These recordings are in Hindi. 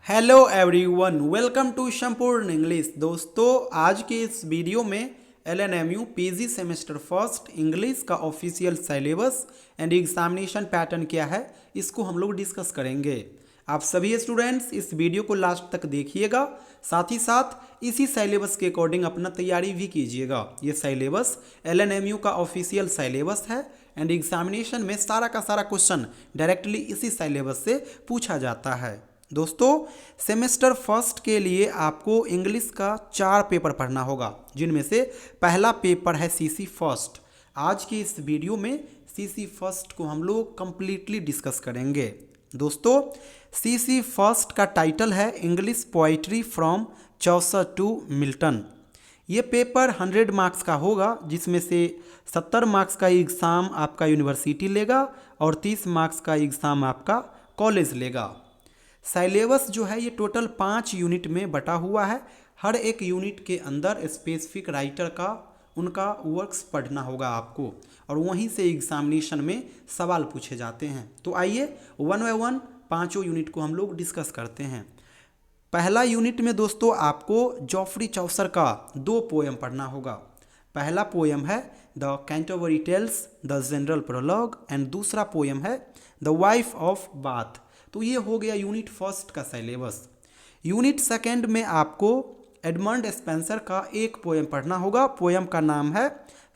Hello everyone, welcome to Sampoorna English. दोस्तों, आज के इस वीडियो में LNMU PG semester first English का official syllabus and examination pattern क्या है, इसको हम लोग डिस्कस करेंगे। आप सभी स्टूडेंट्स इस वीडियो को लास्ट तक देखिएगा, साथ ही साथ इसी सिलेबस के अकॉर्डिंग अपना तैयारी भी कीजिएगा। ये सिलेबस LNMU का ऑफिशियल सिलेबस है एंड एग्जामिनेशन में सारा का सारा क्वेश्चन डायरेक्टली इसी सिलेबस से पूछा जाता है। दोस्तों, सेमेस्टर फर्स्ट के लिए आपको इंग्लिश का 4 पेपर पढ़ना होगा, जिनमें से पहला पेपर है सीसी फर्स्ट। आज की इस वीडियो में सीसी फर्स्ट को हम लोग कंप्लीटली डिस्कस करेंगे। दोस्तों, सीसी फर्स्ट का टाइटल है English poetry from Chaucer to Milton. ये पेपर 100 मार्क्स का होगा, जिसमें से 70 मार्क्स का एग्ज़ाम आपका यूनिवर्सिटी लेगा और 30 मार्क्स का एग्ज़ाम आपका कॉलेज लेगा। सिलेबस जो है ये टोटल 5 यूनिट में बटा हुआ है। हर एक यूनिट के अंदर स्पेसिफिक राइटर का उनका वर्क्स पढ़ना होगा आपको, और वहीं से एग्जामिनेशन में सवाल पूछे जाते हैं। तो आइए वन बाय वन पाँचों यूनिट को हम लोग डिस्कस करते हैं। पहला यूनिट में दोस्तों आपको जॉफ्री चौसर का 2 पोएम पढ़ना होगा। पहला पोएम है the Canterbury tales the general prologue and दूसरा पोएम है द वाइफ ऑफ बाथ। तो ये हो गया यूनिट फर्स्ट का सिलेबस। यूनिट सेकंड में आपको एडमंड स्पेंसर का एक पोएम पढ़ना होगा। पोएम का नाम है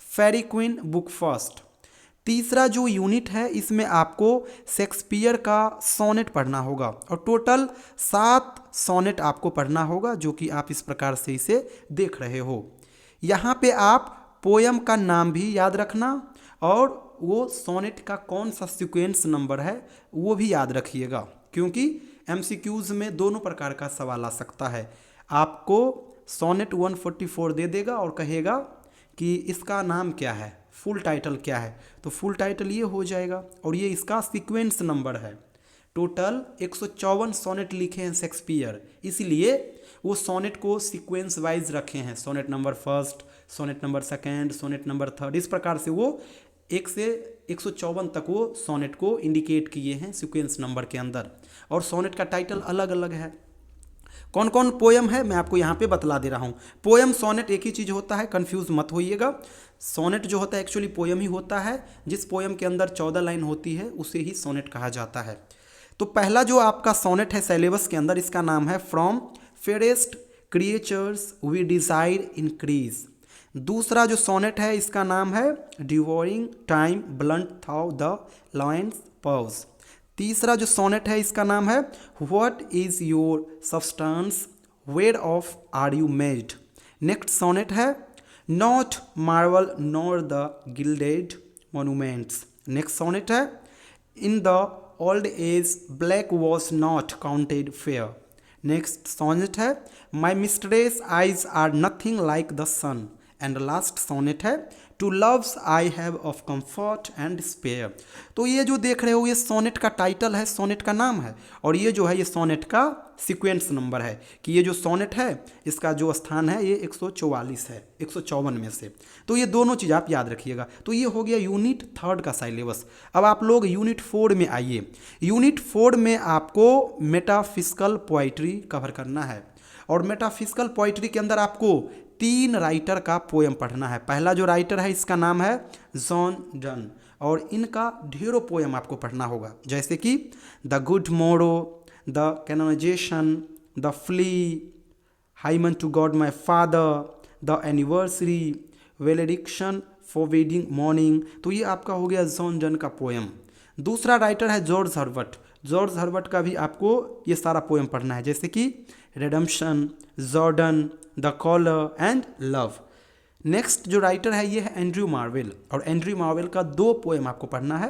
फेरी क्वीन बुक फर्स्ट। तीसरा जो यूनिट है इसमें आपको शेक्सपियर का सोनेट पढ़ना होगा, और टोटल 7 सोनेट आपको पढ़ना होगा, जो कि आप इस प्रकार से इसे देख रहे हो। यहाँ पे आप पोएम का नाम भी याद रखना, और वो सोनेट का कौन सा सीक्वेंस नंबर है वो भी याद रखिएगा, क्योंकि MCQs में दोनों प्रकार का सवाल आ सकता है। आपको सोनेट 144 दे देगा और कहेगा कि इसका नाम क्या है, फुल टाइटल क्या है, तो फुल टाइटल ये हो जाएगा, और ये इसका सीक्वेंस नंबर है। टोटल 154 सोनेट लिखे हैं शेक्सपियर, इसलिए वो सोनेट को सीक्वेंस वाइज रखे हैं। Sonnet number first, sonnet number second, sonnet number third, इस प्रकार से वो 1 से 154 तक वो सोनेट को इंडिकेट किए हैं सीक्वेंस नंबर के अंदर, और सोनेट का टाइटल अलग अलग है। कौन कौन पोएम है मैं आपको यहाँ पे बतला दे रहा हूँ। पोएम सोनेट एक ही चीज़ होता है, कंफ्यूज मत होइएगा। सोनेट जो होता है एक्चुअली पोएम ही होता है। जिस पोएम के अंदर 14 लाइन होती है उसे ही सोनेट कहा जाता है। तो पहला जो आपका सोनेट है सिलेबस के अंदर, इसका नाम है from fairest creatures we desire increase. दूसरा जो सोनेट है इसका नाम है devouring time blunt thou the lion's paws. तीसरा जो सोनेट है इसका नाम है what is your substance whereof are you made. Next sonnet है not marble nor the gilded monuments. Next sonnet है in the old age black was not counted fair. Next sonnet है my mistress eyes are nothing like the sun. And last sonnet है two loves I have of comfort and despair. तो ये जो देख रहे हो ये सोनेट का टाइटल है, सोनेट का नाम है, और ये जो है ये सोनेट का सीक्वेंस नंबर है, कि ये जो सोनेट है इसका जो स्थान है ये 144 है 154 में से। तो ये दोनों चीज़ आप याद रखिएगा। तो ये हो गया यूनिट थर्ड का सिलेबस। अब आप लोग यूनिट 4 में आइए। यूनिट 4 में आपको मेटाफिजिकल पोइट्री कवर करना है, और मेटाफिजिकल पोइट्री के अंदर आपको 3 राइटर का पोएम पढ़ना है। पहला जो राइटर है इसका नाम है जॉन डन, और इनका ढेरों पोएम आपको पढ़ना होगा, जैसे कि the good morrow, the canonization, the flea, hymn to God my father, the anniversary, valediction forbidding mourning. तो ये आपका हो गया जॉन डन का पोएम। दूसरा राइटर है जॉर्ज हर्बर्ट। जॉर्ज हर्बर्ट का भी आपको ये सारा पोएम पढ़ना है, जैसे कि redemption, Jordan, the collar and love. Next जो राइटर है ये है एंड्रयू मार्वेल, और एंड्रयू मार्वेल का 2 पोएम आपको पढ़ना है।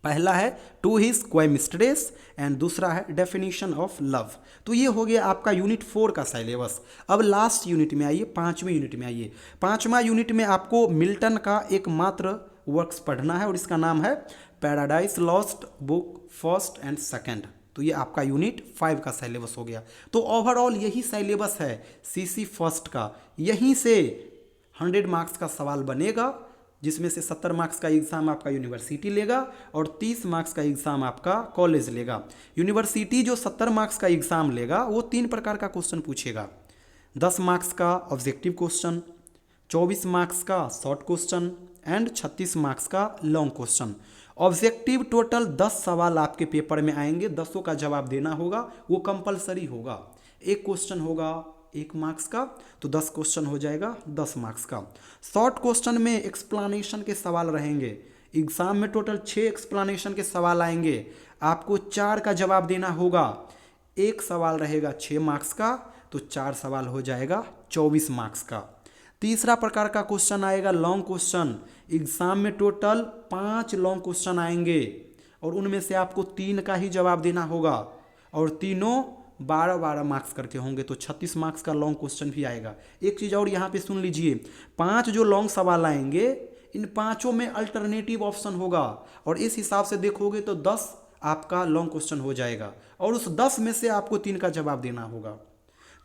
पहला है to his coy mistress and दूसरा है डेफिनेशन ऑफ लव। तो ये हो गया आपका यूनिट 4 का सिलेबस। अब लास्ट यूनिट में आइए, 5वें यूनिट में आइए। 5वां यूनिट में आपको मिल्टन का एकमात्र वर्क्स पढ़ना है, और इसका नाम है paradise lost book first and second. तो ये आपका यूनिट 5 का सिलेबस हो गया। तो ओवरऑल यही सिलेबस है सीसी फर्स्ट का। यहीं से 100 मार्क्स का सवाल बनेगा, जिसमें से 70 मार्क्स का एग्ज़ाम आपका यूनिवर्सिटी लेगा और 30 मार्क्स का एग्ज़ाम आपका कॉलेज लेगा। यूनिवर्सिटी जो 70 मार्क्स का एग्ज़ाम लेगा वो 3 प्रकार का क्वेश्चन पूछेगा। 10 मार्क्स का ऑब्जेक्टिव क्वेश्चन, 24 मार्क्स का शॉर्ट क्वेश्चन एंड 36 मार्क्स का लॉन्ग क्वेश्चन। ऑब्जेक्टिव टोटल 10 सवाल आपके पेपर में आएंगे, 10 का जवाब देना होगा, वो कंपलसरी होगा। एक क्वेश्चन होगा 1 मार्क्स का, तो 10 क्वेश्चन हो जाएगा 10 मार्क्स का। शॉर्ट क्वेश्चन में एक्सप्लानेशन के सवाल रहेंगे। एग्जाम में टोटल 6 एक्सप्लानेशन के सवाल आएंगे, आपको 4 का जवाब देना होगा। एक सवाल रहेगा 6 मार्क्स का, तो 4 सवाल हो जाएगा 24 मार्क्स का। तीसरा प्रकार का क्वेश्चन आएगा लॉन्ग क्वेश्चन। एग्जाम में टोटल 5 लॉन्ग क्वेश्चन आएंगे और उनमें से आपको 3 का ही जवाब देना होगा और तीनों 12-12 मार्क्स करके होंगे, तो 36 मार्क्स का लॉन्ग क्वेश्चन भी आएगा। एक चीज़ और यहाँ पे सुन लीजिए, 5 जो लॉन्ग सवाल आएंगे इन पाँचों में अल्टरनेटिव ऑप्शन होगा और इस हिसाब से देखोगे तो 10 आपका लॉन्ग क्वेश्चन हो जाएगा और उस 10 में से आपको 3 का जवाब देना होगा।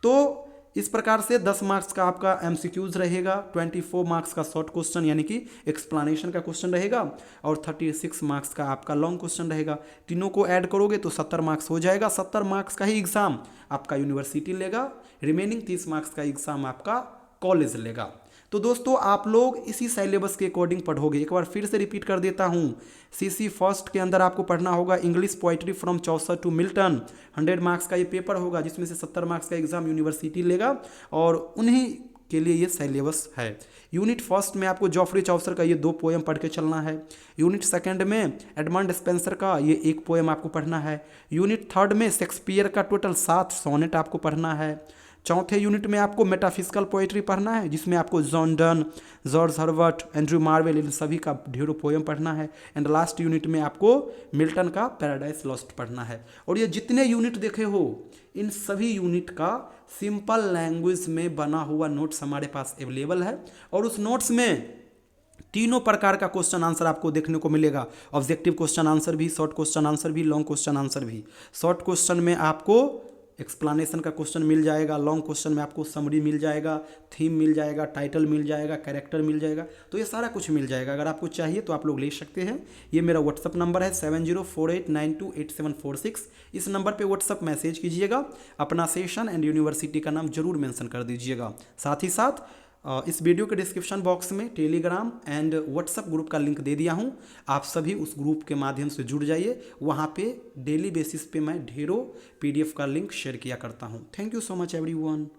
तो इस प्रकार से 10 मार्क्स का आपका एमसीक्यूज रहेगा, 24 मार्क्स का शॉर्ट क्वेश्चन यानी कि एक्सप्लानेशन का क्वेश्चन रहेगा और 36 मार्क्स का आपका लॉन्ग क्वेश्चन रहेगा। तीनों को ऐड करोगे तो 70 मार्क्स हो जाएगा। 70 मार्क्स का ही एग्जाम आपका यूनिवर्सिटी लेगा, रिमेनिंग 30 मार्क्स का एग्जाम आपका कॉलेज लेगा। तो दोस्तों आप लोग इसी सिलेबस के अकॉर्डिंग पढ़ोगे। एक बार फिर से रिपीट कर देता हूँ, सीसी फर्स्ट के अंदर आपको पढ़ना होगा English poetry from Chaucer to Milton. 100 marks का ये पेपर होगा जिसमें से 70 मार्क्स का एग्जाम यूनिवर्सिटी लेगा और उन्हीं के लिए ये सिलेबस है। यूनिट फर्स्ट में आपको जॉफ्री चौसर का ये 2 पोएम पढ़ के चलना है। यूनिट सेकंड में एडमंड स्पेंसर का ये 1 पोएम आपको पढ़ना है। यूनिट थर्ड में शेक्सपियर का टोटल 7 सोनेट आपको पढ़ना है। चौथे यूनिट में आपको मेटाफिजिकल पोएट्री पढ़ना है जिसमें आपको John Donne, George Herbert, Andrew marvel इन सभी का ढेरों पोएम पढ़ना है। एंड लास्ट यूनिट में आपको मिल्टन का पैराडाइज लॉस्ट पढ़ना है। और ये जितने यूनिट देखे हो इन सभी यूनिट का सिंपल लैंग्वेज में बना हुआ नोट्स हमारे पास अवेलेबल है और उस नोट्स में तीनों प्रकार का क्वेश्चन आंसर आपको देखने को मिलेगा। ऑब्जेक्टिव क्वेश्चन आंसर भी, शॉर्ट क्वेश्चन आंसर भी, लॉन्ग क्वेश्चन आंसर भी। शॉर्ट क्वेश्चन में आपको एक्सप्लानेशन का क्वेश्चन मिल जाएगा, लॉन्ग क्वेश्चन में आपको समरी मिल जाएगा, थीम मिल जाएगा, टाइटल मिल जाएगा, कैरेक्टर मिल जाएगा, तो ये सारा कुछ मिल जाएगा। अगर आपको चाहिए तो आप लोग ले सकते हैं। ये मेरा व्हाट्सअप नंबर है 7048928746। इस नंबर पे व्हाट्सअप मैसेज कीजिएगा, अपना सेशन एंड यूनिवर्सिटी का नाम जरूर मेंशन कर दीजिएगा। साथ ही साथ इस वीडियो के डिस्क्रिप्शन बॉक्स में टेलीग्राम एंड व्हाट्सएप ग्रुप का लिंक दे दिया हूँ, आप सभी उस ग्रुप के माध्यम से जुड़ जाइए। वहाँ पे डेली बेसिस पे मैं ढेरों PDF का लिंक शेयर किया करता हूँ। Thank you so much everyone.